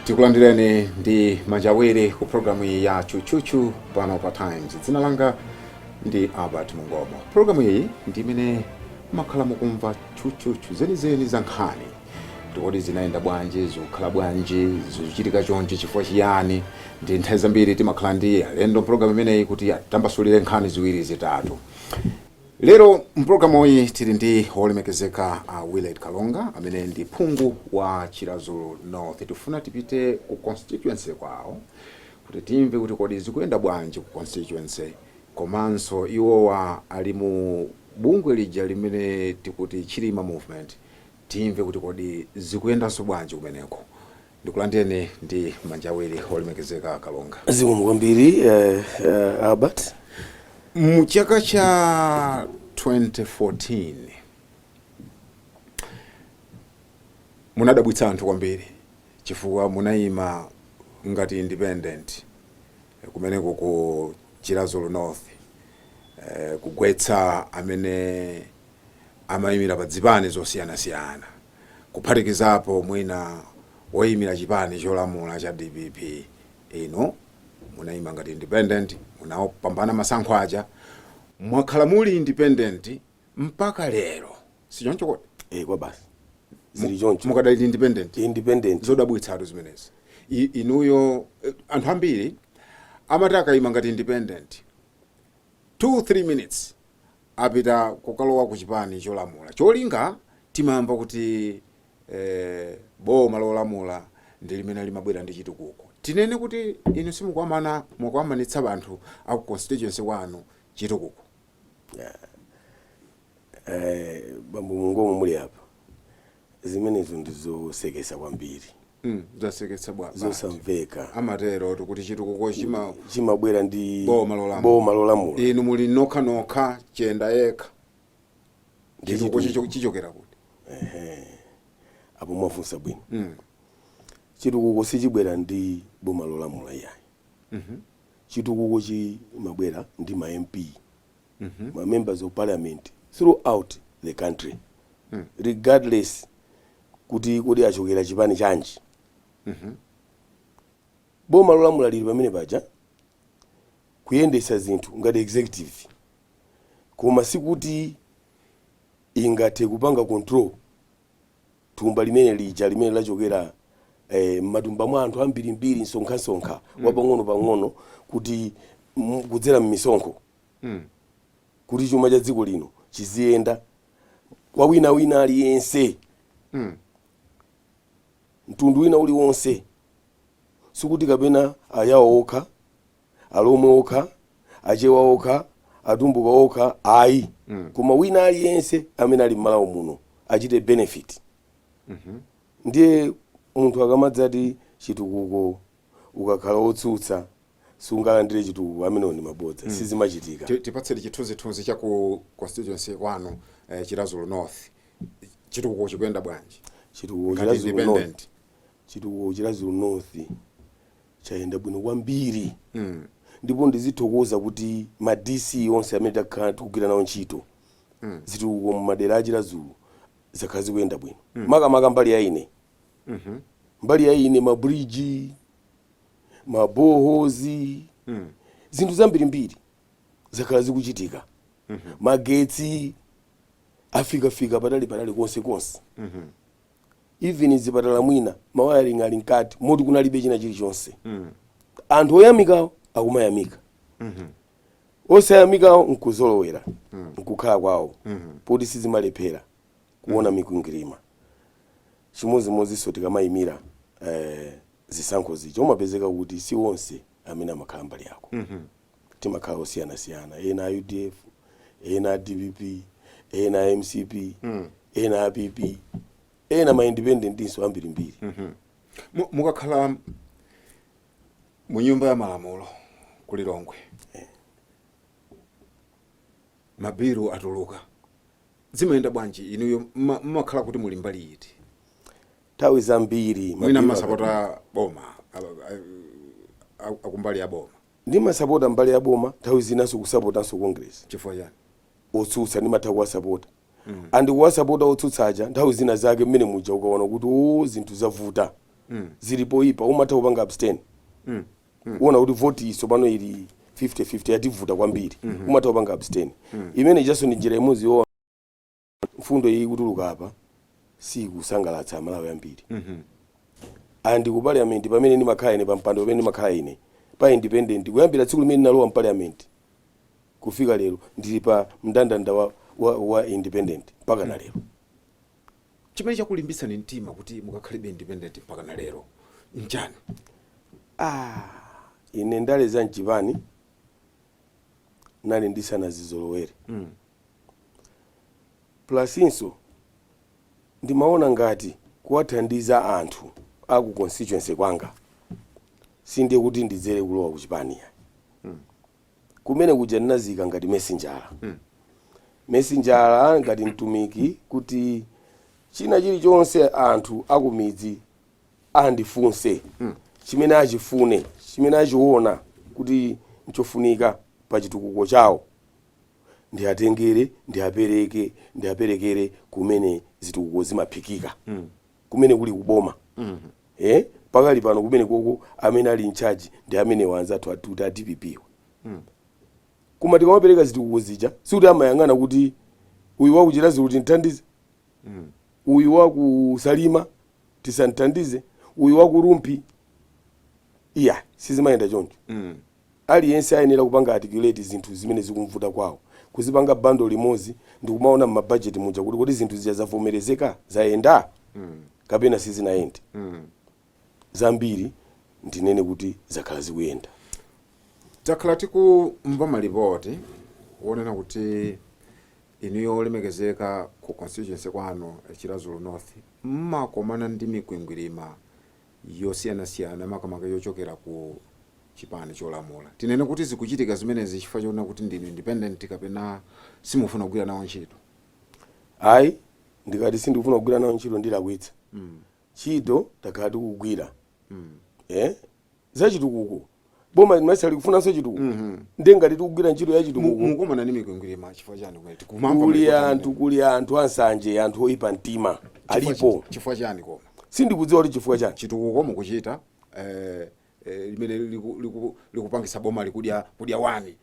Tikulandireni ndi manjawiri ku programu ya Chuchuchu pano pa Times. Dzina langa ndi Albert Mungomo. Programu iyi ndi imene makhala mukumva chuchuchu zenizeni za nkhani. Tikoti zinaenda bwanji, zikukhala bwanji, zikuchitika chonchi chifukwa chiyani. Ndi nthawi zambiri timakhala ndi alendo programu imeneyi kuti tambasulire nkhani ziwiri zitatu. Lero mpulogalamu iyi tili ndi wolemekezeka Willard Kalonga amene ndi phungu wa Chirazulu North. Tifuna tipite ku constituency kwawo kuti timve kuti kodi zikuyenda bwanji ku constituency, komanso iwowa ali mu bungwe lija limene tikuti Chilima Movement. Timve kuti kodi zikuyendanso bwanji kumeneko. Ndikulandeni ndi manjawiri wolemekezeka Kalonga. Zikomo kwambiri Albert. Mchaka cha 2014 munadabwitsa anthu kwambiri chifukwa munayima ngati independent kumeneko ku Chirazulu North, kugwetsa amene amayimira pa zipani zosiyana-siyana, kuphatikizapo mwina woyimira chipani cholamula cha DPP. Ino munayima ngati independent, munapambana masankho aja, mwakhala muli independent mpaka lero. Sichoncho kodi? Kwa basi. Zilichoncho. Mukadali independent. Independent. Zodabwitsatu zimenezi. Inuyo anthu ambiri amataka ima ngati independent 2-3 minutes apita kukalowa ku chipani cholamula. Cholinga timamva kuti boma lolamula ndi limene limabwera ndi chitukuko. Tinene kuti inu mukuamanitsa anthu aku constituency wanu chitukuko. Bambo Mungomo muli apa. Zimenezo ndizosekesa kwambiri. Zasekesa bwa. Zosamveka. Amatero kuti chitukuko chimabwera ndi boma lolamula. Inu muli nokha chenda yekha. Chitukuko chichokera kuti. Apo mwafunsa bwino. Chitukuko sichibwera ndi boma lolamula yayi. Chitukuko chimabwera ndi ma MP, ma members of parliament throughout the country, regardless kuti kodi achokera chipani chanji. Boma lolamula lili pamene paja kuyendesa zinthu ngati executive, koma sikuti ingathe kupanga control thumba limene lija limene lachokera matumba mwa anthu ambirimbiri nsonkha wapang'ono kuti kudzera mmisonkho kuti chuma cha dziko lino chiziyenda kwa wina aliyense, mtundu wina uliwonse. Sikuti kapena ayawo okha, alomwe okha, achewa okha, atumbuka okha, ayi. Koma wina aliyense amene ali m'malawo muno achite benefit. Ndiye munthu akamadzati chitukuko ukakhala otsutsa sungalandire chitukuko, amene ndi mabodza. Sizimachitika. Tipatseni chithunzithunzi cha ku constituency wanu Chirazulu North. Chitukuko chikuyenda bwanji? Chitukuko Chirazulu North chayenda bwino kwambiri. Ndipo ndizithokoza kuti ma DC onse amene takhala tikugwira nawo ntchito zitukuko mu madera a Chirazulu zakhala zikuyenda bwino. Makamaka mbali ya ine. Mbali ya ine mabridge, mabohozi, zinthu zambirimbiri zakhala zikuchitika. Magetsi afika patali konse. Even zipatala mwina mawiring ali nkati moti kunalibe china chilichonse. Anthu oyamikawo akumayamika. Osayamikawo nkuzolowera, nkukhala kwawo. Poti sizimalephera kuona mikwingwirima. Chimodzimodzinso tikamayimira zisankho zicho umapezeka kuti si onse amene amakhala mbali yako. Timakhala osiyana-siyana, ena a UDF, ena a DPP, ena a MCP, ena a PP, ena ma independent inso ambirimbiri. Mukakhala mu nyumba ya malamulo ku Lilongwe, mabiru atuluka, zimayenda bwanji? Inuyo mmakhala kuti muli mbali iti? Nthawi zambiri mwina masapota boma akumbali ya boma. Ndi masapota mbali ya boma, nthawi zinaso kusapotanso Congress. Chifukwa chani? Otsutsa ndi matha kuwasapota. Andi kuwasapota otsutsa aja nthawi zina zake mmene muja ukaona kuti zinthu zavuta zilipoipa umatha kupanga abstain uona kuti voti tsopano ili 50-50 yativuta kwambiri umatha kupanga abstain imene ichaso ni njira imodzi yo mfundo iyi kutuluka apa sikusangalatsa amalawi ambiri andi ku parliament pamene ndimakhala ine pampando pamene ndimakhala ine pa independent kuyambira tsiku limene ndinalowa mu parliament kufika lero ndili pa mndandanda wa independent mpaka na lero. Chimene chakulimbitsani mtima kuti mukakhalibe independent mpaka na lero njani? Ine ndaleza mchipani nali ndisanazizolowere plusinso ndimaona ngati kuwathandiza anthu aku constituency kwanga sinde kuti ndidzere kulowa kuchipani kumene kuja ndinazika ngati messenjera ngati mtumiki kuti china chilichonse anthu akumidzi andifunse chimene achifune chimene achiona kuti nchofunika pa chitukuko chawo ndiatengere ndiaperekere kumene zitukuko zimaphikika kumene kuli kuboma pakali pano kumene koko amene ali in charge ndi amene wanzathu atuti a DPP kuma tikamapereka zitukuko zija sikuti amayang'ana kuti uyu wakuchirazi kuti nthandize uyu wakusalima tisanthandize uyu wakurumpi iya sizimayenda choncho aliyense ayenera kupanga articulate zinthu zimene zikumvuta kwawo kuzipanga bando limodzi ndikumaona m'mabudget muja kuti zinthu zija zavomerezeka zayenda kapena sizinayendi zambiri ndinene kuti zakhala zikuyenda. Takhala tikumva malipoti wonena kuti inuyo olemekezeka ku constituency kwano Chirazulu North mmakomana ndi mikwingwirima yosiyanasiyana makamaka yochokera ku chipani cholamula. Tinene kuti zikuchitika zimenezi chifukwa chona kuti ndinu independent kapena simufuna kugwira nawo ntchito? Ayi, ndikati sindikufuna kugwira nawo ntchito ndilakwitsa. Ntchito takhala tikugwira. Za chitukuko boma masali kufunanso chitukuko ndengati tikugwira ntchito ya chitukuko mukomana ndi mikwingwirima chifukwa chani kweti kuli anthu ansanje anthu oyipa mtima alipo. Chifukwa chani koma sindikudziwa kuti chifukwa chani chitukuko mukuchita limene likupangisa boma likudya wani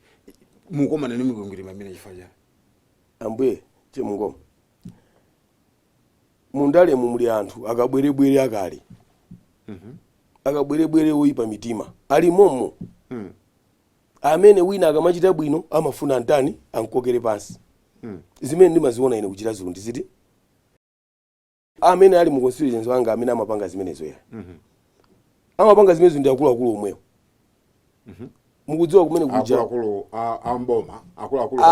mukomana ndi mikwingwirima imene chifukwa chani? Ambuye chemungoma mundalemu muli anthu akabwerebwere akali akabwerebwere oyipa mitima ali momo amene wina akamachita bwino amafuna ndani ankokere pansi zimene ndimaziona ine kuchita zulu ndiziti amene ali mu constituency wanga amene amapanga zimenezo ya amapanga zimenezo ndi akuluakulu omwewo mukudziwa kumene kuja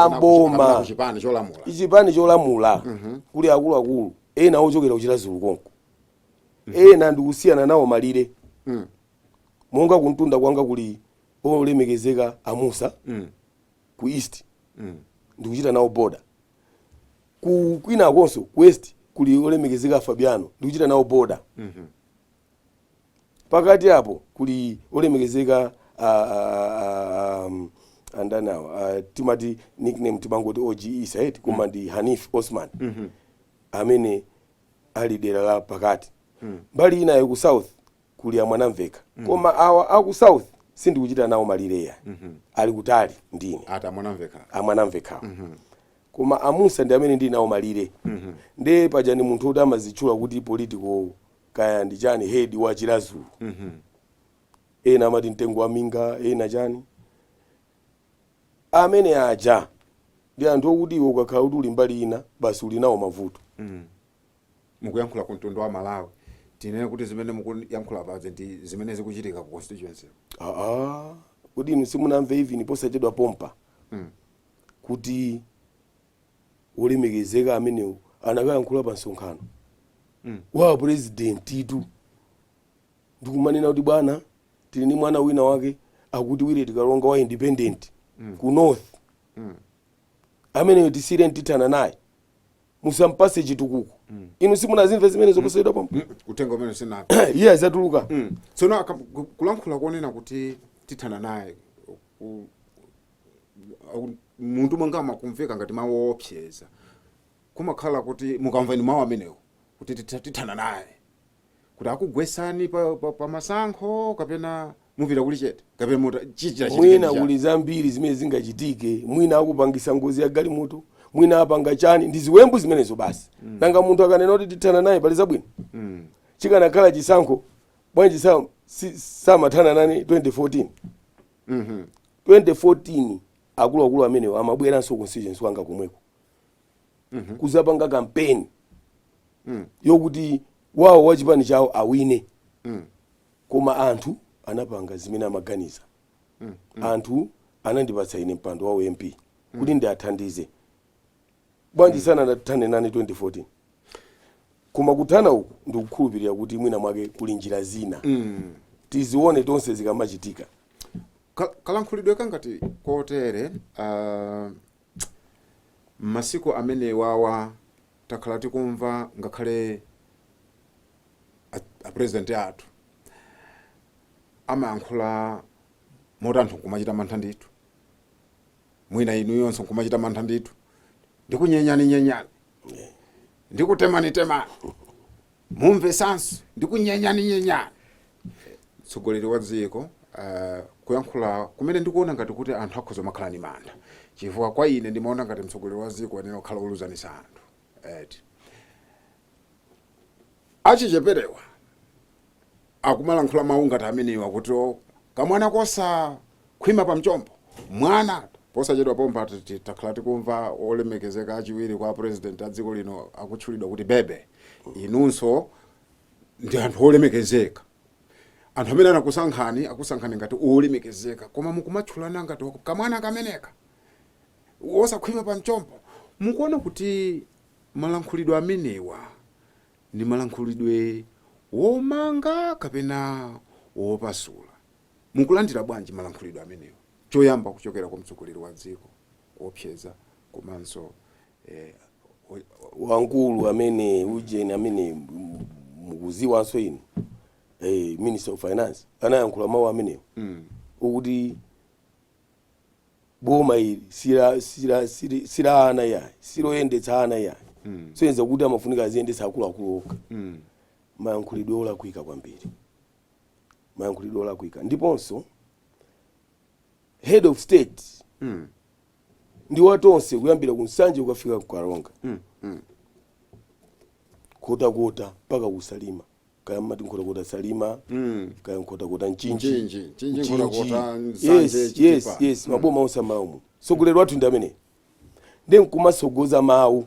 amboma ichipani cholamula kuli akuluakulu ena ochokera kuchita zulu konko ena ndikusiyana nawo malire monga kuntunda kwanga kuli olemekezeka amusa ku east ndikuchita nawo border kwina akonso ku west kuli olemekezeka Fabiano ndikuchita nawo border pakati apo kuli olemekezeka andanawo timati nickname timangoti OGE Said koma ndi Hanif Osman amene ali dera la pakati mbali ina ya ku south kuli amwanamveka koma awa aku south sindikuchita nawo malireya ali kutali ndine ata amwanamveka koma amusa ndi amene ndi nawo malire nde paja ni munthu oti amazitchula kuti political kaya ndi chani head wa Chirazulu ena amati mtengo wa minga ena chani amene aja ndi anthu okuti iwe ukakhala kuti uli mbali ina basi uli nawo mavuto. Mukuyankhula ku mtundu wa Malawi tinene kuti zimene mukuyankhula paze ndi zimene zikuchitika ku constituency kuti inu simunamve even posachedwa pompa kuti olemekezeka amenewo anakayankhula pa msonkhano wa president itu ndikumanena kuti bwana tili ni mwana wina wake akuti wire tikalonga wa independent ku north ameneyo tisire ntithana naye musampase chitukuko inu simunazimve zimene zoposayidwa pompa utengo umene sina yes atuluka tsono kulankhula kuonena kuti tithana naye muntu mangama kumveka ngati mawu opseza kumakhala kuti mukamva ni mawu amenewo kuti tithana naye kuti akugwesani pa masankho kapena mupita kuli chete kapena mutachichira mwina kuli zambiri zimene zingachitike, mwina akupangisa ngozi ya galimoto, mwina apanga chani, ndi ziwembu zimenezo basi. Nanga munthu akanena kuti tithana naye pali zabwino. Chikanakhala chisankho bwanji samathana nani 2014. 2014 akuluakulu amenewo amabweranso constituency wanga komweko kuzapanga kampeni yokuti wawo wachipani chawo awine. Koma anthu anapanga zimene amaganiza. Anthu anandipatsa ine mpando wawo MP kuti ndiathandize. Bwanji sana ndathane nani 2014. Koma kuthana uku ndikukhulupirira kuti mwina mwake kuli njira zina tizione tonse zikamachitika. Kalankhulidwe kangati kotere masiku amene wawa takhala tikumva ngakhale a president athu amayankhula moti anthu nkumachita mantha ndithu, mwina inu yonse nkumachita mantha ndithu, ndikunyenyani ndikutemani mumve sanso ndikunyenyani. Mtsogoleri wa dziko kuyankhula kumene ndikuona ngati kuti anthu akhoza makhala ni mantha, chifukwa kwa ine ndimaona ngati mtsogoleri wa dziko anene kukhala oluzanisa anthu. Achicheperewa akumalankhula mawu ngati amenewa kuti kamwana kosa khwima pa mchombo mwana posachedwa pompa takhala tikumva olemekezeka achiwiri kwa president a dziko lino akutchulidwa kuti bebe. Inunso ndi anthu olemekezeka, anthu amene akusankhani ngati olemekezeka, koma mukumatchulana ngati kamwana kameneka osakhwima pa mchombo. Mukuona kuti malankhulidwe amenewa ndi malankhulidwe womanga kapena wopasula? Mukulandira bwanji malankhulidwe amenewa, choyamba kuchokera kwa mtsogoleri wa dziko kuopseza komanso wankulu amene ujeni amene mukuziwanso inu Minister of Finance anayankhula mawu amenewo ukuti boma ili sila ana yayi siloyendetsa ana yayi soyenza kuti amafunika aziyendetsa akuluakulu okha. Mayankhulidwe olakwika kwambiri, mayankhulidwe olakwika. Ndiponso head of state ndi watonse kuyambira kunsanje ukafika kukalonga kota mpaka kusalima, kaya mati nkota salima kaya nkota nchinji yes maboma onse mawu. Mtsogoleri wathu ndi amene ndi nkumasogoza mawu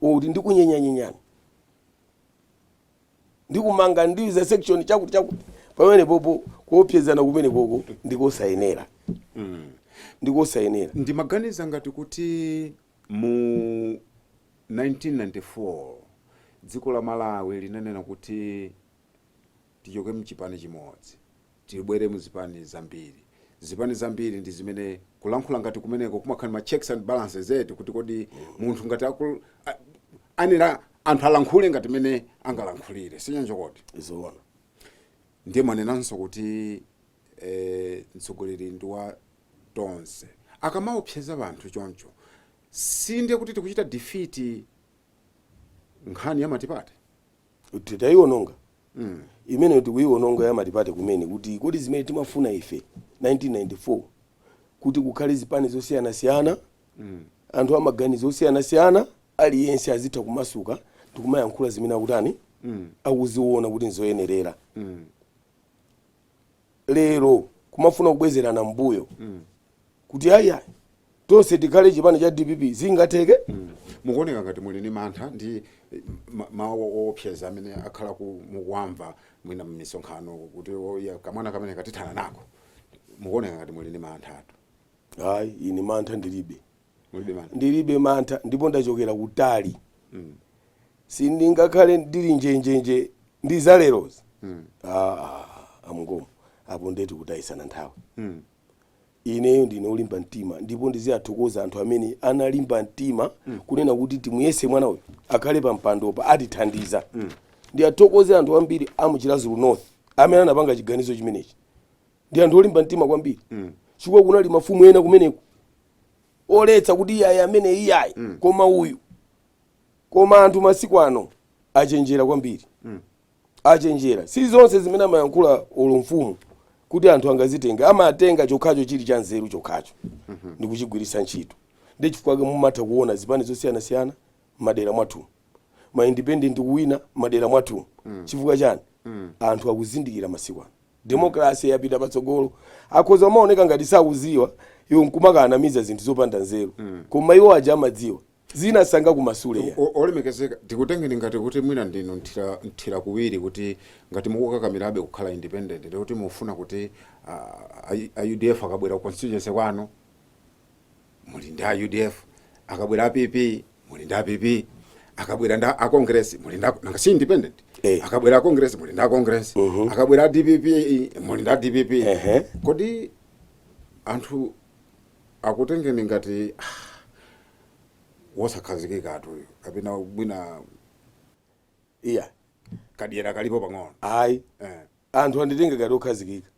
kuti ndikunyenyanyenya ndikumanga ndiuza section chakuti pamene popo kuopsezana kumene koko ndikosayenera. Ndimaganiza ngati kuti mu 1994 dziko la Malawi linanena kuti tichoke mchipani chimodzi tibwere muzipani zambiri ndi zimene kulankhula ngati kumeneko kumakhala ma checks and balances etu kuti kodi munthu ngati anira anthu alankhule ngati mene angalankhulire sinyanjo koti izoona. ndiye manenanso kuti mtsogoleri ndi wa tonse akamaopseza vanthu choncho sindiye kuti tikuchita defeat nkhani ya matipate titayiononga imene tikuiononga ya matipate kumene kuti kodi zimene timafuna ife 1994 kuti kukhale zipani zosiyana-siyana anthu amaganizo osiyana-siyana aliyense azitha kumasuka tikumayankhula zimene akutani akuziona kuti nzoyenerera. Lero kumafuna kubwezerana mbuyo kuti ayi tonse tikhale chipani cha DPP zingatheke. Mukuoneka ngati muli ni mantha ndi mawu opseza amene akhala mukuwamva mwina mmisonkhano kuti kamwana kamene katithana nako, mukuoneka ngati muli ni mantha atu? Ayi ine mantha ndilibe mantha ndipo ndachokera kutali. Sindingakhale ndili njenjenje ndi zalerozi. Amungomo apo ndeti kutayisana nthawi. Ineyo ndine olimba mtima ndipo ndiziyathokoza anthu amene analimba mtima kunena kuti timuyese mwana uyu akhale pa mpandopa atithandiza. Ndiyathokoze anthu ambiri amuchilazulu north amene anapanga chiganizo chimenechi. Ndi anthu olimba mtima kwambiri. Chifukwa kunali mafumu ena kumeneko oletsa kuti iyayi amene iyayi koma uyu. Koma anthu masiku ano achenjera kwambiri. achenjera si zonse zimene amayankhula olo mfumu kuti anthu angazitenga amatenga chokhacho chili cha nzeru chokhacho ndi kuchigwiritsa ntchito. Ndi chifukwa mumatha kuona zipani zosiyanasiyana madera mwathu ma independent wina madera mwathu chifukwa chani anthu akuzindikira masiku ano demokrasi yapita patsogolo akhoza maoneka ngati sakuziwa iwo nkumakanamiza zinthu zopanda nzeru koma iwo aja amadziwa zina sanga kumasule olemekezeka tikutengeni ngati kuti mwina ndino nthira kuwiri kuti ngati mukukakamirabe kukhala independent ndi kuti mufuna kuti UDF akabwera ku constituency kwanu muli ndi UDF, akabwera APP muli ndi APP, akabwera nda a Congress muli nda nanga si independent akabwera a Congress muli nda Congress akabwera DPP muli nda DPP kodi anthu akutengeni ngati wosakhazikika atu kapena bwina kadyera kalipo pang'ono ayi anthu anditenga ngati okhazikika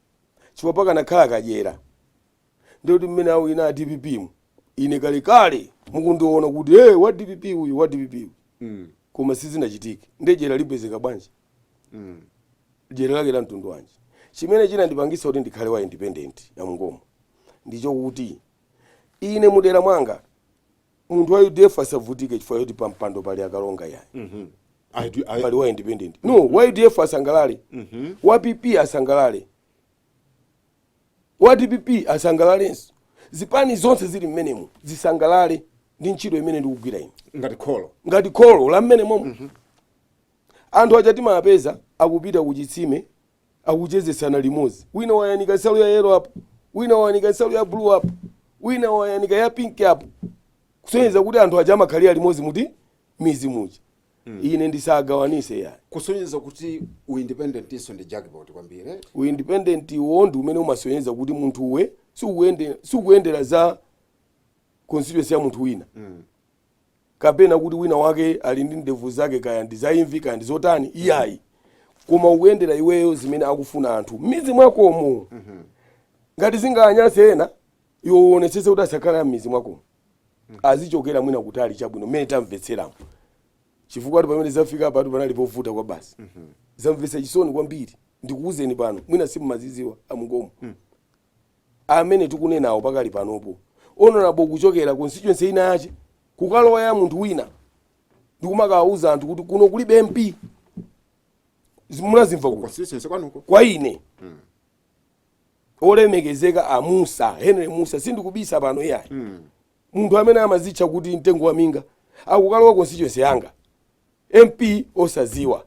chifukwa pakana khala kadyera ndikuti mmene awu ina DPP mu ine kale mukundiona kuti wa DPP uyu wa DPP uyu koma sizinachitike ndi dyera lipezeka bwanji dyera lake la mtundu wanji. Chimene chinandipangisa kuti ndikhale wa independent ya Mungomo ndicho kuti ine mudera mwanga munthu wa UDF asavutike chifukwa yoti pampando pali akalonga yayi pali wa independent no wa UDF asangalale wa PP asangalale wa DPP asangalalenso zipani zonse zili mmenemu zisangalale ndi ntchito imene ndikugwira ine ngati kholo la mmenemo anthu achati mapeza akupita kuchitsime akuchezesana limodzi wina wayanika nsalu ya yellow apo wina wayanika nsalu ya blue apo wina wayanika ya pink apo kusonyeza kuti anthu aja amakhalira limodzi muti mizi muja ine ndisagawanise ya kusonyeza kuti uindependent iso ndi jackpot kwambiri uindependent wo ndi umene umasonyeza kuti munthu uwe sikuyendera za constituency ya munthu wina kapena kuti wina wake ali ndi ndevu zake kaya ndi za imvi kaya ndi zotani iyayi koma ukuyendera iweyo zimene akufuna anthu mizi mwakomo ngati zinganyase ena yoonetsese kuti asakhala mizi mwakomo azichokera mwina kutali chabwino mmene tamvetseramo chifukwa kuti pamene zafika patu panali povuta kwa basi zamvetsa chisoni kwambiri ndikuwuzeni pano mwina simumaziziwa amungomo amene tikunenawo pakali panopo honorable kuchokera constituency ina yache kukalowa ya munthu wina ndikumakawuza anthu kuti kuno kulibe MP munazimva kwa ine olemekezeka amusa Henry Musa sindikubisa pano iyayi munthu amene amazitcha kuti mtengo wa minga akukalowa constituency yanga MP osaziwa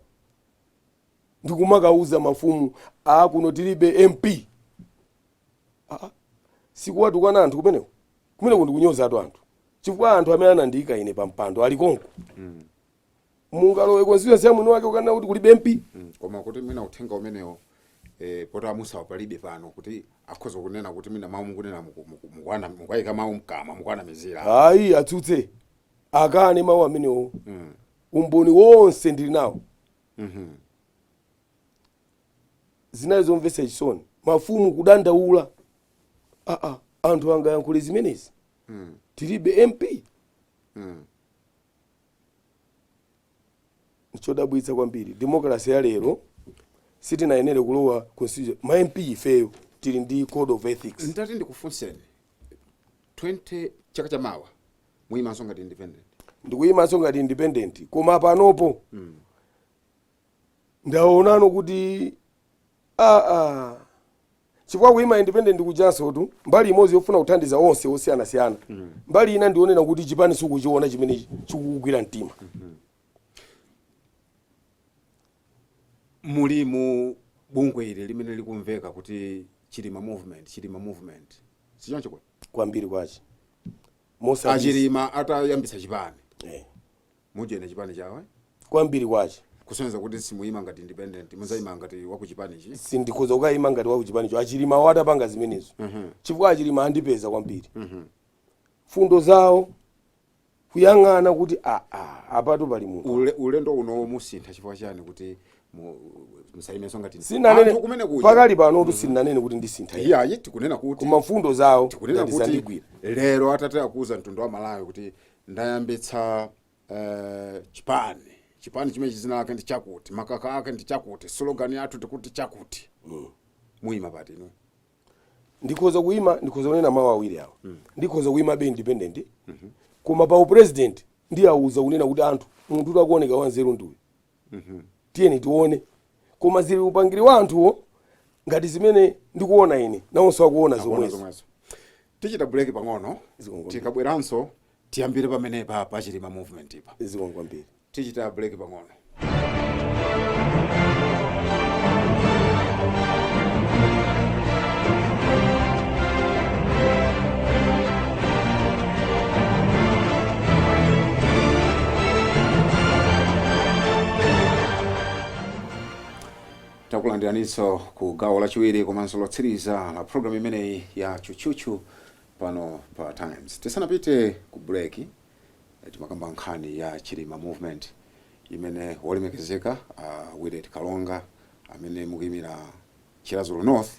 ndikumakawuza mafumu kuno tilibe MP sikuwatukana anthu kumene kundikunyoza anthu chifukwa anthu amene anandiyika ine pampando ali konko mungalowe constituency ya mwini wake ukana kuti kulibe MP koma kuti mina uthenga umenewo pota amusa palibe pano kuti akhoza kunena kuti mina mawu mukunena mukwana mukayika mawu mkama mukwana mizira ayi atsutse akane mawu amenewo umboni wonse ndili nawo zinayi zomvetsa chisoni mafumu kudandaula anthu angayankhule zimenezi tilibe MP nchodabwitsa kwambiri demokrasi ya lero sitinayenere kulowa constitution ma MP ifeyo tili ndi code of ethics ndati ndikufunseni 20 chaka chamawa muyimanso ngati independent ndikuyimanso ngati independent koma panopo ndaonano kuti chifukwa kuyima independent kujanso tu mbali imodzi yofuna kuthandiza onse osiyanasiyana mbali ina ndionena kuti chipani sikuchiona chimene chikukugwira mtima muli mu bungwe ili limene likumveka kuti chilima movement sichoncho kwambiri kwachi achilima atayambisa chipani mujene chipani chawe kwambiri kwachi kusonyeza kuti simuyima ngati independent muzayima ngati wakuchipanichi sindikhoza kukayima ngati wakuchipanicho achilima watapanga zimenezo chifukwa achilima andipeza kwambiri fundo zawo kuyang'ana kuti apatu pali munthu ulendo uno musintha chifukwa chani kuti musaimenso ngati sinanene pakali panotu sinanene kuti ndisintha iyayi tikunena kuti koma mfundo zawo tikunena kuti lero atate akuza mtundu wa Malawi kuti ndayambitsa chipani chipani chimene chizina lake ndi chakuti, makaka ake ndi chakuti, slogan yathu tikuti chakuti. Muima pati ino. Ndikhoza kuima, ndikhoza kunena mawu awiri awo. Ndikhoza kuima be independent. Koma pa president ndi auza kunena kuti anthu munthu utakuoneka wanzeru ndiwe. Tiyeni tione. Koma zili upangiri wa anthuwo ngati zimene ndikuona ine nawonso akuona zomwezo. Tichita break pang'ono, tikabweranso tiyambire pamene pa Chilima movement ipa. Kwambiri. Tichita break pang'ono. Takulandiraniso ku gawo lachiwiri komanso lotsiriza la program imeneyi ya chuchuchu pano pa Times. Tisanapite ku break, timakamba nkhani ya Chilima movement imene wolemekezeka Willet Kalonga amene mukuyimira Chilazulu North.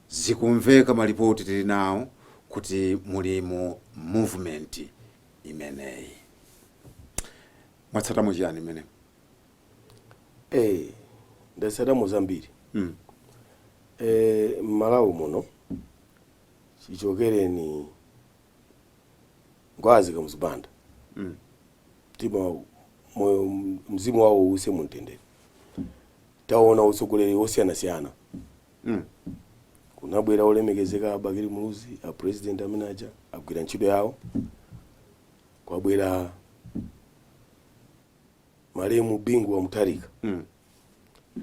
Zikumveka malipoti tili nawo kuti muli mu movement imeneyi. Mwatsata chiyani imene? Ndatsata Mozambiri. Malawi muno chichokereni ngwazi kamuzibanda. Tima mzimu wawo use mumtendere. Taona utsogoleri wosiyana-siyana. Kunabwera olemekezeka Abakiri Muluzi, a president amene aja agwira ntchito yawo. Kwabwera Malemu Bingu wa Mutharika.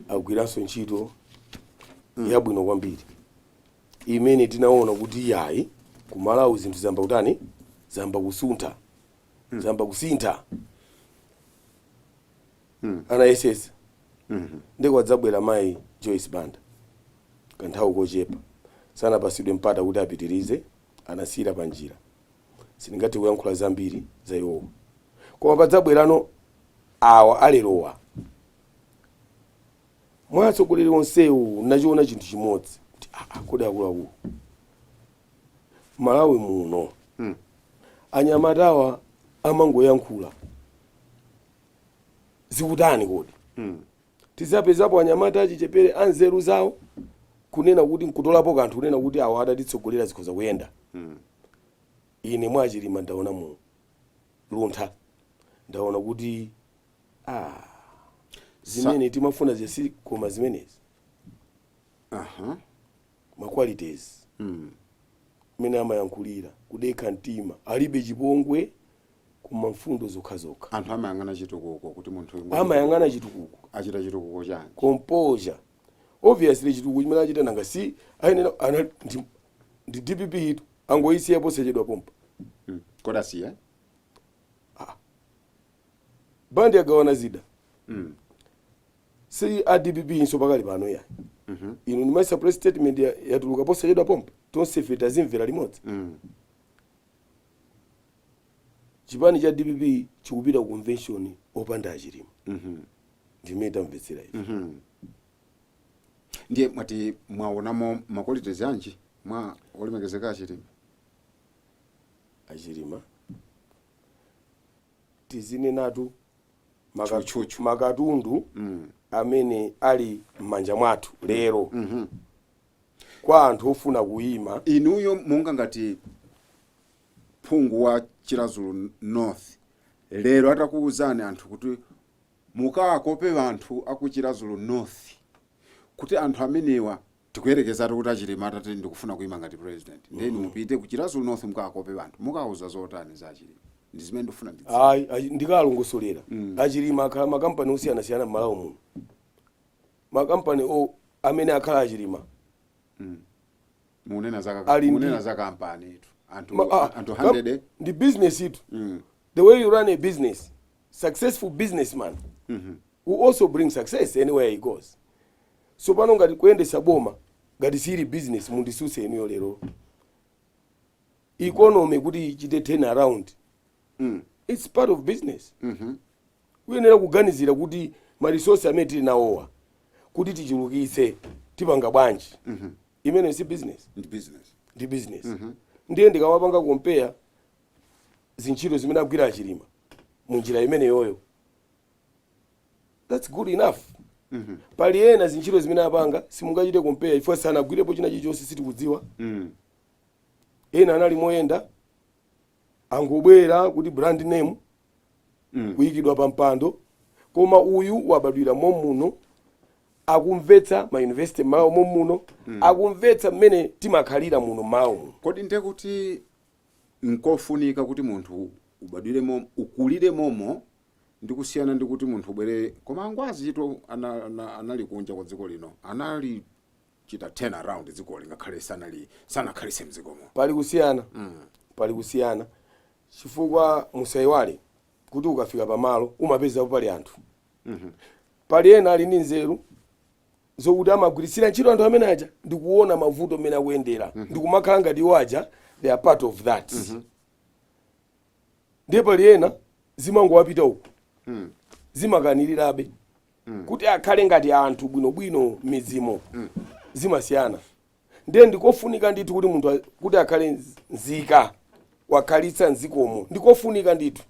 Agwiranso ntchito yabwino kwambiri. Imene tinaona kuti yayi ku Malawi zinthu zamba kutani? Zamba kusuntha. Zamba kusintha. Ana SS. Ndekwadzabwera mayi Joyce Banda. Kanthawi kochepa. Sana pasidwe mpata kuti apitirize, anasira panjira. Sindingati kuyankhula zambiri za iwo. Koma padzabwerano awa alerowa. Mwatsogoleri onsewu nachiona chinthu chimodzi kuti kodi akuluakulu Malawi muno anyamatawa amangoyankhula zikutani kodi? Tizapezapo anyamata achichepere anzeru zawo kunena kuti nkutolapo kanthu kunena kuti awa adatitsogolera zikhoza kuyenda. Ine mwa Chilima ndaona mu luntha, ndaona kuti zimene timafuna zesi koma zimenezi. Ma qualities. Mene amayankhulira kudekha mtima, alibe chipongwe kuma mfundo zokha. Anthu amayang'ana chitukuko kuti munthu amayang'ana chitukuko. Achita chitukuko chani? Composure. Obviously chitukuko chimene achita nanga si ayenera ndi DPP hito angoisiya posachedwa pompa. Koda siya? Bandi agawana zida. Si ADPP inso pakali pano ya. Inu ni my surprise statement yatuluka posachedwa pompa. Tonse feta zimvera limodzi. Chipani cha DPP chikupita ku convention opanda Achilima. Ndimene tamvetsera ife. Ndiye mwati mwaonamo maqualities yanji mwa olemekezeka Achilima? Achilima tizine natu Chuchu. makatundu amene ali m'manja mwathu lero. Kwa anthu ofuna kuima. Inuyo munga ngati phungu wa Chilazulu North lero atakuuzani anthu kuti mukakope anthu aku Chilazulu North kuti anthu amenewa tikuyerekeza kuti Achilima atati ndikufuna kuima ngati president. Ndeni mupite ku Chilazulu North mukakope anthu mukauza zotani za Achilima. Ndizimene ndifuna ndidziwe. Ndikalongosolera. Achilima akhala makampani osiyana-siyana m'Malawi muno. Makampani amene akhala Achilima. Munena za kampani itu. Anthu 100 the business itu. The way you run a business, successful businessman will also bring success anywhere he goes. So pano ngati kuyendesa boma ngati siri business mundisuse eniyo lero. Economy kuti ichite turn around. It's part of business. Uyenera kuganizira kuti ma resource amene tili nawowa kuti tichulukitse tipanga bwanji. Imene si business. Ndi business. Ndiye ndikamapanga compare zintchito zimene agwira Achilima munjira imene yoyo that's good enough. Pali ena zintchito zimene apanga simungachite compare ifo sanagwirepo china chilichonse sitikudziwa. Ena anali moyenda angobwera kuti brand name kuyikidwa pa mpando, koma uyu wabadwira momuno akumvetsa ma university mawo momuno akumvetsa mmene timakhalira muno mawo. Kodi nde kuti nkofunika kuti munthu ubadwire momo ukulire momo ndikusiyana ndi kuti munthu ubwere koma angwazi chito anali kunja kwa dziko lino anali chita turn around dziko lingakhale sanakhalise mdzikomo. Pali kusiyana. Pali kusiyana chifukwa musayiwale kuti ukafika pamalo umapeza pali anthu. Pali ena ali ndi nzeru zokuti amagwirisira ntchito anthu amene aja ndikuona mavuto amene akuyendera ndikumakhala ngati iwo aja they are part of that. Ndiye pali ena zimangowapita uku zimakanirirabe kuti akhale ngati anthu bwinobwino mizimo zimasiyana. Ndiye ndikofunika ndithu kuti munthu kuti akhale nzika wakhalitsa nzikomo ndikofunika ndithu.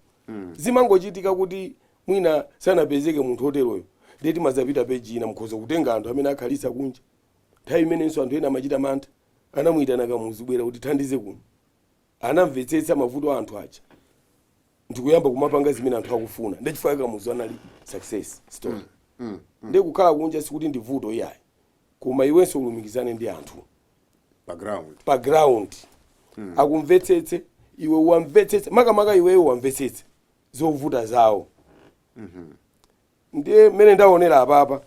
Zimangochitika kuti mwina sanapezeke munthu oteroyo ndiye timazapita peji ina mukhoza kutenga anthu amene akhalitsa kunja. Nthawi imenenso anthu ena amachita mantha anamuyitana kamuzu bwera kuti thandize kuno, anamvetsetsa mavuto a anthu aja ndikuyamba kumapanga zimene anthu akufuna ndechifukwa kamuzu anali success story. Ndiye kukhala kunja sikuti ndi vuto iyayi, koma iwenso ulumikizane ndi anthu pa ground akumvetsetse iwe uwamvetsetse makamaka iweyo uwamvetsetse zovuta zawo. Ndiye mmene ndaonera apapa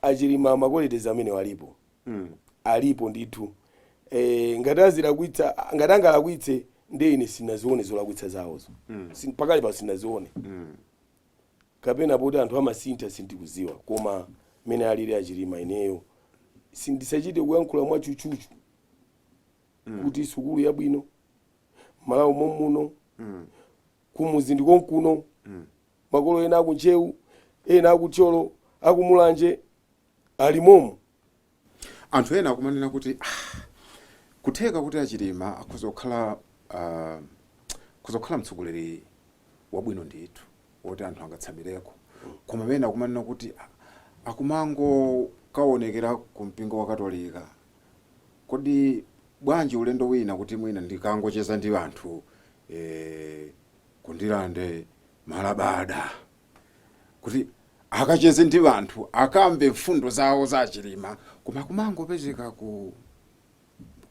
Achilima makolete amene walipo alipo ndithu. Ngati azilakwitsa ngati angalakwitse ndiye ine sinazione zolakwitsa zawozo. Pakali pa sinazione. Kapena poti anthu amasintha sindikuziwa, koma mmene alili Achilima ineyo sindisachite kuyankhula mwa chuchuchu kuti sukulu yabwino malawo momuno kumuzi ndikonkuno makolo ena akunchewu ena akutcholo akumulanje alimomo. Anthu ena akumanena kuti kutheka kuti Achilima akuzokhala mtsogoleri wabwino ndithu woti anthu angatsamireko, koma pena akumanena kuti akumango kaonekera ku mpingo wa Katolika. Kodi bwanji ulendo wina kuti mwina ndikangocheza ndi anthu kundilande malabada kuti akacheze ndi anthu akamve mfundo zawo za Achilima, koma kumangopezeka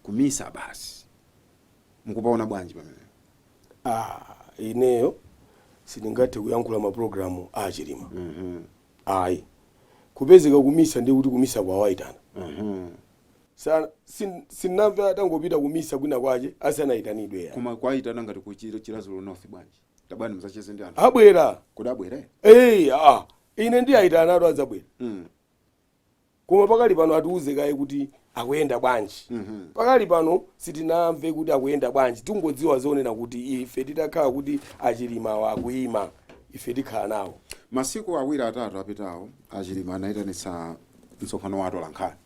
kumisa basi. Mukupaona bwanji pamene? Ineyo sindingathe kuyankhula maprogramu a Achilima. Ayi kupezeka kumisa ndi kuti kumisa kwa waitana. Sinamva atangopita kumisa kwina kwaje asanayitanidwe ya. Koma kwaitana ngati kuchira Chilazolo North bwanji tabani mzacheze ndi anthu abwera kudabwere ine ndi ayitana atu adzabwera. Koma pakali pano atiuze kaye kuti akuyenda bwanji. Pakali pano sitinamve kuti akuyenda bwanji, tingodziwa zonena kuti ife titakhala kuti Achilima wakuyima ife tikhala nawo. Masiku awiri atatu apitawo Achilima anayitanitsa msonkhano wa atolankhani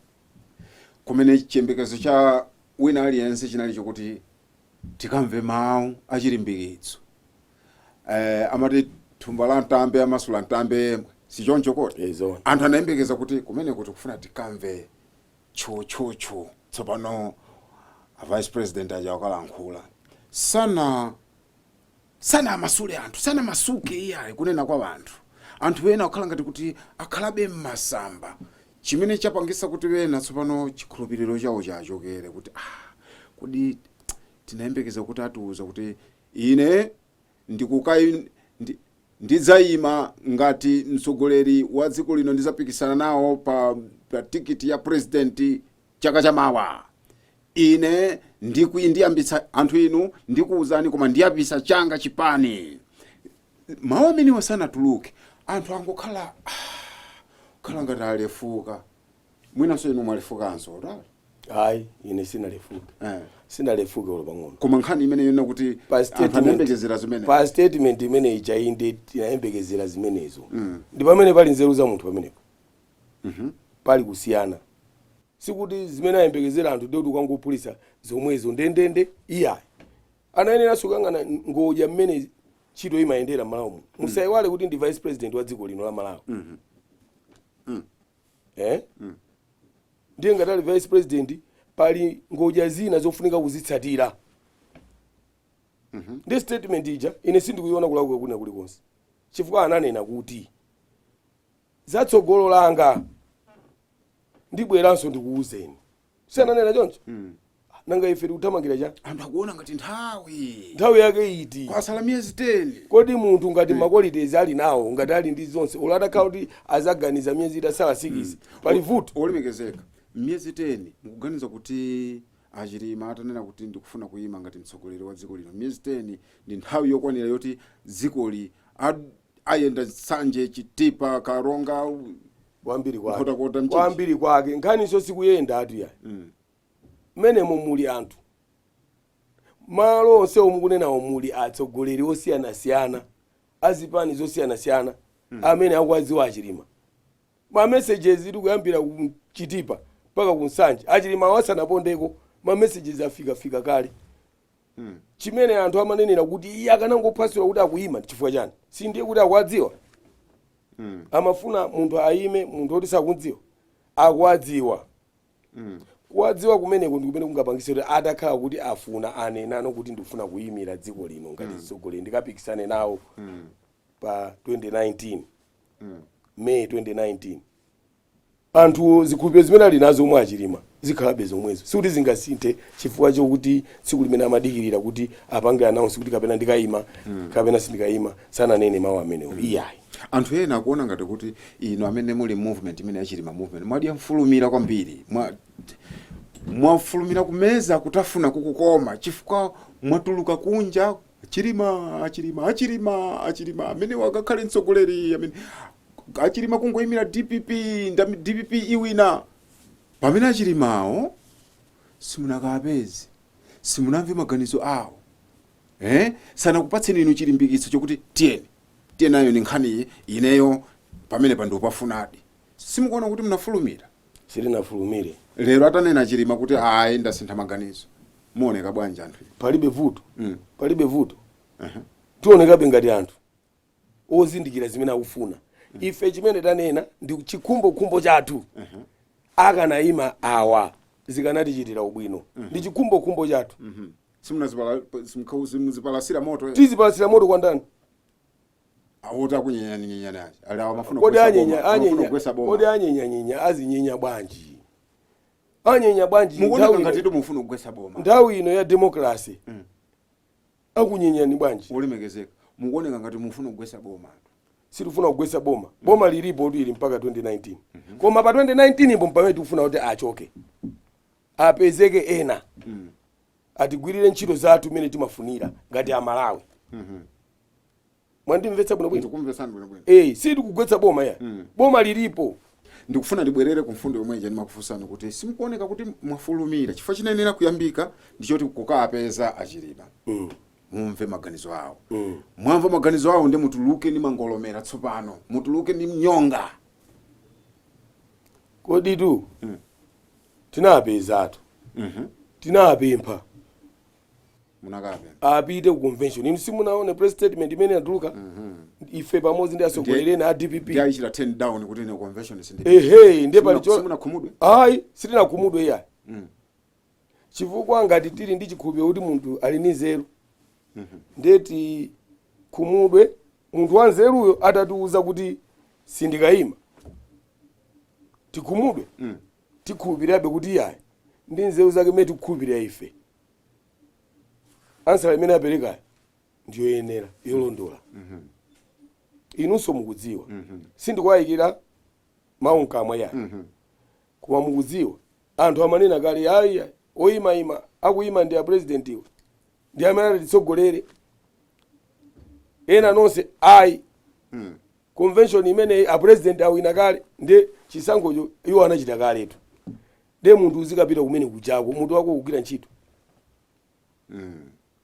kumene chiyembekezo cha wina aliyense chinali chokuti tikamve mawu achilimbikitso. Amati thumba la mtambe amasula mtambe sichoncho koti anthu anayembekeza kuti kumene kuti kufuna tikamve chuchuchu. Tsopano vice president aja wakalankhula sana amasule anthu sana masuke iyayi kunena kwa anthu ena akhala ngati kuti akhalabe mmasamba, chimene chapangisa kuti wena tsopano chikhulupiriro chawo chachokere kuti kodi tinayembekeza kuti atiuza kuti ine ndidzayima ngati mtsogoleri wa dziko lino ndizapikisana nawo pa tikiti ya president chaka chamawa. Ine ndiyambitsa anthu inu ndikuuzani koma ndiyapisa changa chipani. Mawu amene wasanatuluke anthu angokhala ngati alefuka. Mwinanso inu mwalefukanso right? Ayi ine sinalefuka. Sinalefuka olo pang'ono. Koma nkhani imene yona kuti anayembekezera zimene. Pa statement imene ija inde tinayembekezera zimenezo. Ndi pamene pali nzeru za munthu pamenepo. Pali kusiyana. Sikuti zimene ayembekezera anthu ndi ukangopulisa zomwezo ndendende iyayi. Anayenera sukangana ngoja mmene ntchito imayendera Malawi musayiwale kuti ndi vice president wa dziko lino la Malawi ndiye ngati ali vice president pali ngodya zina zofunika kuzitsatira ndi statement ija ine sindikuiona kulakwa kuna kulikonse chifukwa ananena kuti zatsogolo langa ndibweranso ndikuwuzeni sananena choncho nanga ife tikuthamangira cha anthu akuona ngati nthawi yake iti kwasala miyezi 10 kodi munthu ngati makwalities ali nawo ngati ali ndi zonse olatakhala kuti azaganiza miyezi itasala 6 pali vuto olemekezeka miyezi 10 mukuganiza kuti Achilima atanena kuti ndikufuna kuyima ngati mtsogoleri wa dziko lino miyezi 10 ndi nthawi yokwanira yoti dzikoli ayenda sanje chitipa karonga kwambiri kwake nkhaniso sikuyenda atu ya mmenemo muli anthu malo onse omukunenawo muli atsogoleri osiyanasiyana azipani zosiyanasiyana amene akwaziwa Achilima ma messages tikuyambira kuchitipa mpaka kunsanje Achilima wasanapondeko ma messages afika kale chimene anthu amanenera kuti iye akanangophwasula kuti akuyima chifukwa chani si ndiye kuti akwadziwa amafuna munthu ayime munthu oti sakudziwa akwadziwa kuwadziwa kumeneko ndi kumene kungapangise kuti atakhala kuti afuna anenano kuti ndikufuna kuyimira dziko lino ngati mtsogoleri ndikapikisane nawo pa 2019 May 2019 anthu zikhulupiriro zimene ali nazo omwe Achilima zikhalabe zomwezo sikuti zingasinthe chifukwa chokuti tsiku limene amadikirira kuti apange announce kuti kapena ndikayima kapena sindikayima sananene mawu amenewo iyayi anthu ena akuona ngati kuti ino amene muli movement imene Achilima movement mwadi mfulumira kwambiri mwafulumira kumeza kutafuna kukukoma chifukwa mwatuluka kunja Achilima amene wakakhale mtsogoleri amene Achilima kungoyimira DPP iwina pamene Achilimawo simunakapeze simunamve maganizo awo sanakupatseni inu chilimbikitso chokuti tiyeni nayo ni nkhani ineyo pamene pandopafunadi simukuona kuti mnafulumira silinafulumire lero atanena Achilima kuti ayi ndasintha maganizo muoneka bwanji anthu palibe vuto tionekabe ngati anthu ozindikira zimene akufuna ife chimene tanena ndi chikhumbokhumbo chathu akanayima awa zikanatichitira ubwino ndi chikhumbokhumbo chathu simunazipalasira moto tizipalasira moto kwa ndani awota kunyenyanya ali amafuna kodi anyenya azinyenya bwanji mukuoneka ngati mufuna kugwesa boma nthawi ino ya democracy akunyenyani bwanji olemekezeka mukuoneka ngati mufuna kugwesa boma sitifuna kugwesa boma lilipo lili mpaka 2019 koma pa 2019 ipo mpamene tikufuna kuti achoke apezeke ena atigwirire ntchito zathu imene timafunira ngati Amalawi mwandimvetsa bwinobwino tikumvesana bwinobwino sitikugwetsa boma ya boma lilipo ndikufuna ndibwerere ku mfundo yomwe ija ndimakufunsani kuti simukuoneka kuti mwafulumira chifukwa chinenera kuyambika ndichoti kukapeza Achilima mumve maganizo awo mwamva maganizo awo ndi mutuluke ni mangolomera tsopano mutuluke ni mnyonga kodi tu tinapezatu tinapempha munakabe apite ku convention inu simunaone press statement imene yatuluka ife pamodzi ndi atsogoleri na DPP ndiye ichita 10 down kuti ne convention ndiye pali simunakhumudwe ayi sitinakhumudwe ya chifukwa ngati tili ndi chikhulupiriro kuti munthu ali ni nzeru ndeti khumudwe munthu wa nzeruyo atatiuza kuti sindikayima tikhumudwe tikhulupirirabe kuti yayi ndi nzeru zake imene tikukhulupirira ife ansala imene aperekayo ndiyo yenera yolondola inunso mukudziwa sindikuwayikira mawu mkamwa ya koma mukudziwa anthu amanena kale ayi oyimayima akuyima ndi a president iwe ndi amene atitsogolere ena nonse ayi convention imene a president awina kale ndi chisankhocho iwo anachita kaletu de munthu uzikapita kumene kuchako munthu wako kugwira ntchito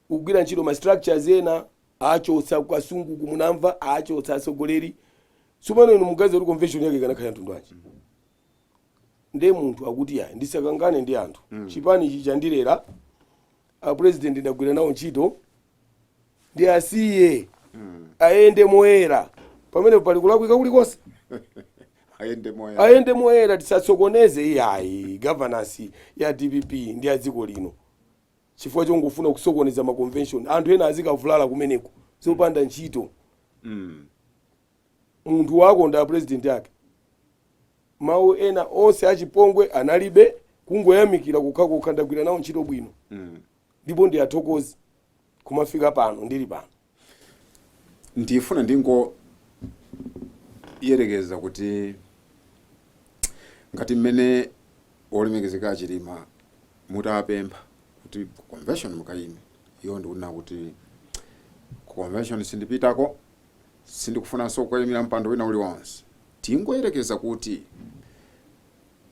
kugwira ntchito ma structures ena achotsa kasungu kumunamva achotsa atsogoleri sumano inu mugaze kuti convention yake kanakhala mtundu wanji nde munthu akuti ya ndisakangane ndi anthu chipani ichi chandilera a president ndagwira nawo ntchito ndi asiye ayende moyera pamene pali kulakwika kulikonse ayende moyera tisasokoneze iyayi governance ya DPP ndi ya dziko lino chifukwa chongofuna kusokoneza ma convention anthu ena azikavulala kumeneko zopanda ntchito. Munthu wako nda president yake mawu ena onse achipongwe analibe kungoyamikira kukha ndagwira nawo ntchito bwino ndipo ndi athokozi kumafika pano ndili pano. Ndifuna ndingo yerekeza kuti ngati mmene olemekezeka Chilima mutapempha kuti convention mukayime iyo ndikunena kuti convention sindipitako sindikufunanso kukayimira mpando wina uliwonse. Tingoyerekeza kuti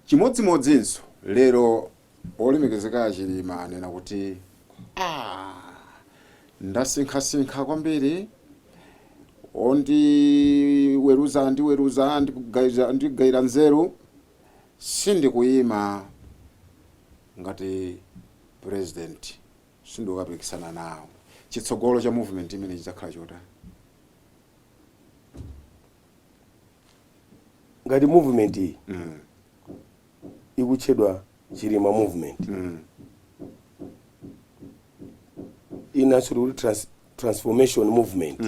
chimodzimodzinso lero olemekezeka Chilima anena kuti ndasinkha kwambiri ondiweruza ndigayira nzeru sindikuyima ngati president sindikapikisana nawo. Chitsogolo cha movement imene chidzakhala chota ngati movement iyi ikutchedwa Chilima movement inasulu transformation movement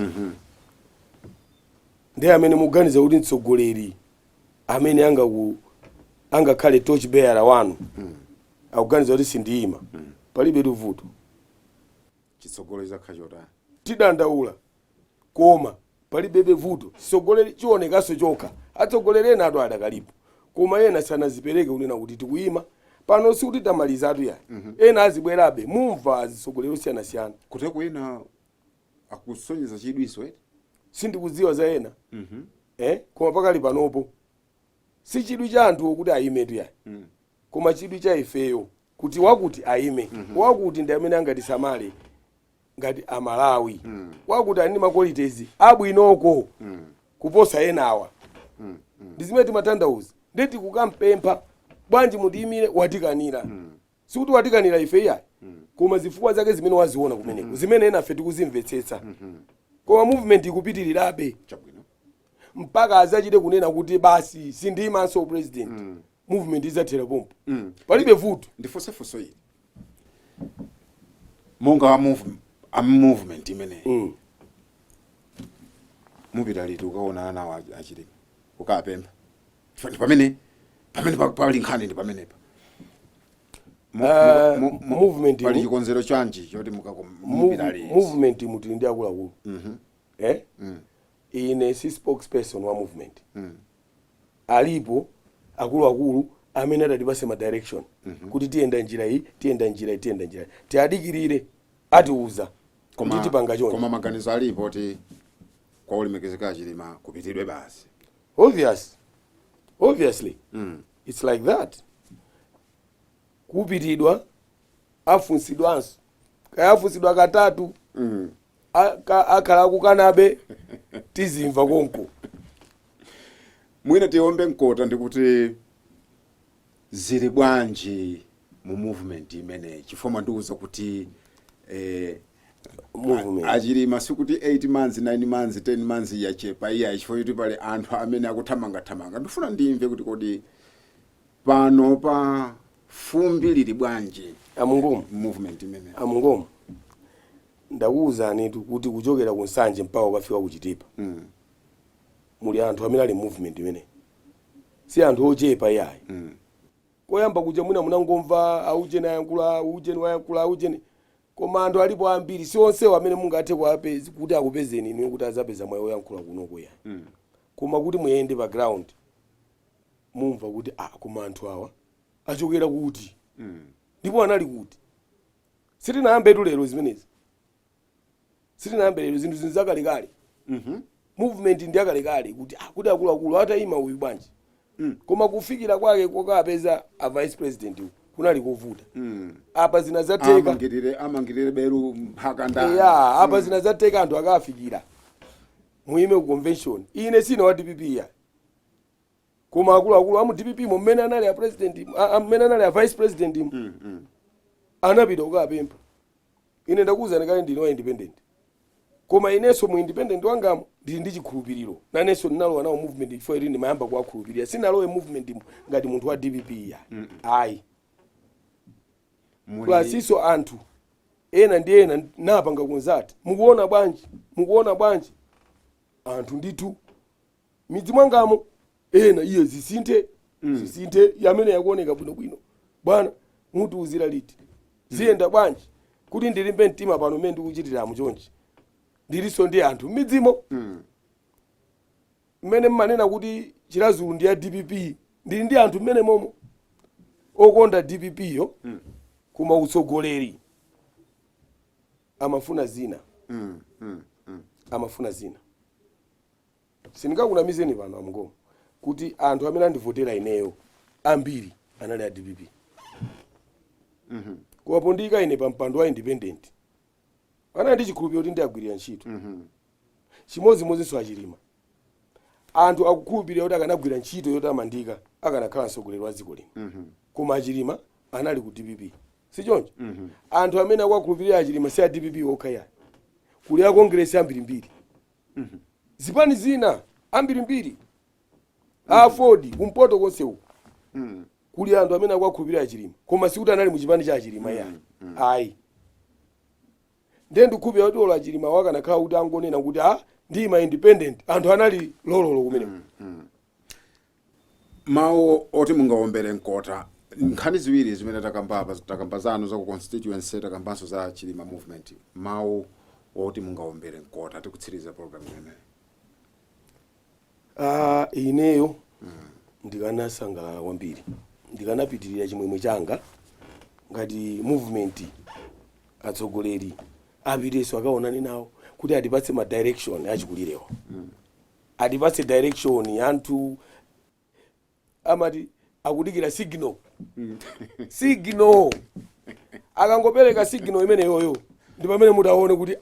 ndi amene muganiza kuti mtsogoleri amene angakhale torch bearer wanu akuganiza kuti sindiyima palibe vuto. chitsogolo chidzakhala chota tidandaula koma palibe vuto. Chitsogoleri chionekanso chokha atsogoleri ena atu adakalipo koma ena sanazipereke kunena kuti tikuyima pano sikuti tamalizatu yani ena azibwerabe mumva azitsogoleri osiyana-siyana kuti kwina akusonyeza chidwiso eti sindikudziwa za ena koma pakali panopo si chidwi cha anthu kuti ayimetu yani koma chidwi cha ifeyo kuti wakuti ayime wakuti ndi amene angatisamale ngati Amalawi wakuti ani maqualities abwinoko kuposa enawa ndizimene timatanthauza ndeti kukampempha bwanji mutiyimire watikanira sikuti watikanira ife yayi koma zifukwa zake zimene waziona kumeneko zimene ena fe tikuzimvetsetsa koma movement ikupitirirabe chabwino mpaka azachite kunena kuti basi sindiyimanso president movement izathera pompo palibe vuto. ndifunsefunso ili monga movement imene mupita liti ukaonana nawo Achilima ukapempha pamene pali nkhani ndi pamenepa movement pali chikonzero chanji choti mupita liti movement muti ndi akuluakulu ine si spokesperson wa movement alipo akuluakulu amene adatipase ma direction kuti tiyenda njira iyi tiyenda njira iyi tiadikirire atiuza kuti tipanga chonje koma maganizo alipo kuti kwa olemekezeka Chilima kupitidwe basi obviously it's like that kupitidwa afunsidwanso kaya afunsidwa katatu akhala kukanabe tizimva konko mwina tiombe mkota ndikuti zili bwanji mu movement imene chifoma ndiuza kuti movement Achilima sikuti 8 months 9 months 10 months yachepa iya chifo kuti pali anthu amene akuthamanga ndifuna ndimve kuti kodi pano pa fumbi lili bwanji amungoma movement imene amungoma ndakuwuzani kuti kuchokera ku Nsanje mpaka ukafika ku Chitipa muli anthu amene ali movement imene si anthu ochepa yayi koyamba kuja munangomva aujeni ayankhula koma anthu alipo ambiri si onsewo amene mungathe kuapeza kuti akupezeni inu kuti azapeza mwayi oyankhula kunoko yayi koma kuti muyende pa ground mumva kuti koma anthu awa achokera kuti ndipo anali kuti sitinayambetu lero zimenezi sitinayambe lero zinthu zinzakalekale movement ndi yakalekale kuti akuluakulu atayima uyu bwanji koma kufikira kwake kokapeza a vice president kunali kovuta apa zinazateka amangirire beru mpaka ndani apa zinazateka anthu akafikira muime ku convention ine sina wa DPP ya koma akuluakulu amu DPP mo mmene anali a president mmene anali a vice president anapita kukapempha ine ndakuwuzani kale ndine wa independent koma inenso mu independent wangamo ndili ndi chikhulupiriro nanenso ndinalowa nawo movement ifo ili ndimayamba kuwakhulupirira sinalowe movement ngati munthu wa DPP ya ayi plasiso anthu ena ndi ena napanga kunzati mukuona bwanji anthu ndithu midzi mwangamo ena iye zisinthe yamene yakuoneka bwinobwino bwana mutiuzira liti ziyenda bwanji kuti ndilimbe mtima pano mmene ndikuchitiramu chonchi ndiliso ndi anthu midzimo mmene mmanena kuti Chilazulu ndi ya DPP ndili ndi anthu mmene momo okonda DPP yo kuma utsogoleri amafuna zina amafuna zina sindingakunamizeni pano amgomo kuti anthu amene andivotera ineyo ambiri anali a DPP kuwapo ndika ine pa mpando wa independent ana ndi chikhulupiriro kuti ndiyagwirira ntchito chimodzimodzinso achilima anthu akukhulupirira kuti akanagwira ntchito yotamandika akanakhala mtsogoleri wa dziko lino koma achilima anali ku DPP sichoncho anthu amene akukhulupirira achilima si a DPP okha kuli a Congress ambirimbiri zipani zina ambirimbiri a Ford kumpoto konse uko kuli anthu amene akukhulupirira achilima koma sikuti anali mu chipani cha achilima ayi ndiye ndikukhulupirira kuti ola achilima wakanakhala kuti angonena kuti ndima independent anthu anali lololo kumene mawu oti mungawombere mkota nkhani ziwiri zimene takamba zanu za ku constituency takambanso za Chilima movement mawu oti mungawombere mkota tikutsiriza program imeneyi ineyo ndikanasangalala kwambiri ndikanapitirira chimwemwe changa ngati movement atsogoleri apiteso akaonani nawo kuti atipatse ma direction achikulirewa atipatse direction anthu amati akudikira signal signal akangopereka signal imene yoyo ndi pamene mutaone kuti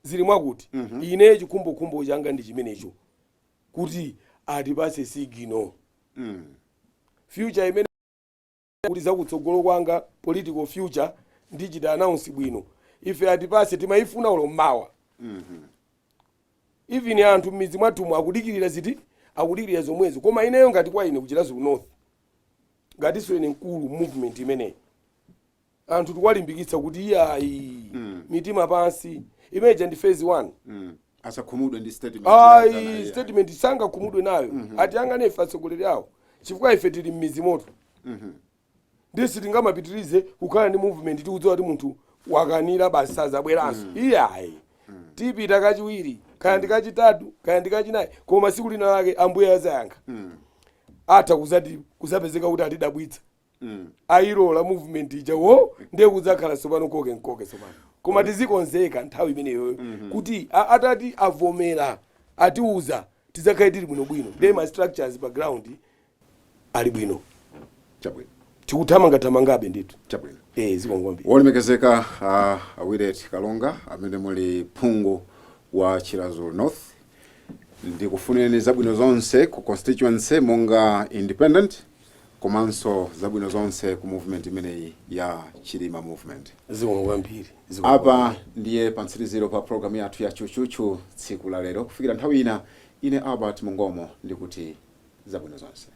zili mwakuti ine chikhumbokhumbo changa ndi chimenecho kuti atipatse signal future imene kuti zakutsogolo kwanga political future ndichita announce bwino ife atipatse timayifuna ulo mmawa even anthu m'midzi mwathumu akudikirira ziti akudikirira zomwezo koma ineyo ngati kwa ine ku Chilazulu North ngatinso ine mkulu movement imeneyi anthu tikwalimbikitsa kuti iyayi mitima pansi imeja ndi phase 1 asakhumudwe ndi statement statement sangakhumudwe nayo ati angane ife atsogoleri awo chifukwa ife tili m'midzi moto ndisi tingamapitirize kukhala ndi movement tikudziwa kuti munthu wakanira basi sazabweranso iyayi tipita kachiwiri kaya ndikachitatu kaya ndikachinayi koma siku lina lake ambuye azayankha atha kuzapezeka kuti atidabwitsa ayilola movement ijawo ndiye kudzakhala sopano nkoke sopano koma tizikonzeka nthawi imeneyoyo kuti atati avomera atiuza tizakhale tili bwinobwino ndiye ma structures background ali bwino chabwino tikuthamangathamangabe ndithu chabwino zikongombi wolemekezeka Willet Kalonga amene muli phungu wa Chilazulu North ndikufunireni zabwino zonse ku constituency monga independent komanso zabwino zonse ku movement imeneyi ya Chilima movement zikongombi apa ndiye pantsiriziro pa program yathu ya chuchuchu tsiku la lero kufikira nthawi ina ine Albert Mungomo ndikuti zabwino zonse.